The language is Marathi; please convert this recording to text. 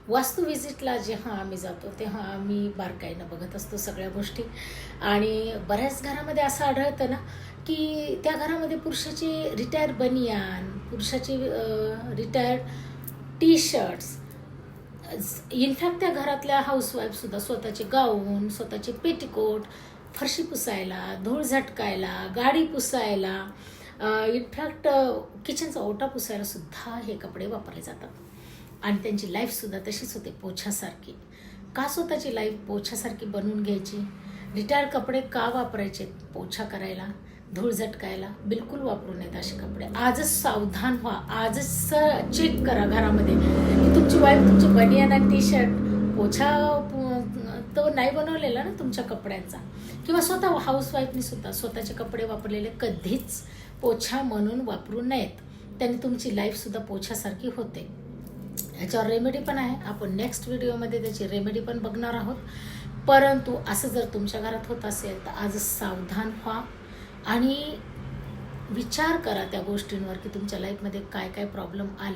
वास्तू व्हिजिटला जेव्हा आम्ही जातो तेव्हा आम्ही बारकाईनं बघत असतो सगळ्या गोष्टी. आणि बऱ्याच घरामध्ये असं आढळतं ना की त्या घरामध्ये पुरुषाची रिटायर बनियान, पुरुषाची रिटायर्ड टी शर्ट्स, इनफॅक्ट त्या घरातल्या हाऊसवाईफसुद्धा स्वतःचे गाऊन, स्वतःचे पेटीकोट, फरशी पुसायला, धूळ झटकायला, गाडी पुसायला, इनफॅक्ट किचनचा ओटा पुसायला सुद्धा हे कपडे वापरले जातात. आणि त्यांची लाईफसुद्धा तशीच होते, पोछासारखी. का स्वतःची लाईफ पोछासारखी बनवून घ्यायची? रिटायर कपडे का वापरायचे? पोछा करायला, धूळ झटकायला बिलकुल वापरू नयेत असे कपडे. आजच सावधान व्हा, आजच चेक करा घरामध्ये की तुमची वाईफ तुमची बनियान आणि टी शर्ट पोछा तो नाही बनवलेला ना तुमच्या कपड्यांचा. किंवा स्वतः हाऊसवाईफनी सुद्धा स्वतःचे कपडे वापरलेले कधीच पोछा म्हणून वापरू नयेत. त्यांनी तुमची लाईफसुद्धा पोछासारखी होते. ह्याच्यावर रेमेडी पण आहे, आपण नेक्स्ट व्हिडिओमध्ये त्याची रेमेडी पण बघणार आहोत. परंतु असं जर तुमच्या घरात होत असेल तर आजच सावधान व्हा आणि विचार करा त्या गोष्टींवर की तुमच्या लाईफमध्ये काय काय प्रॉब्लेम आले.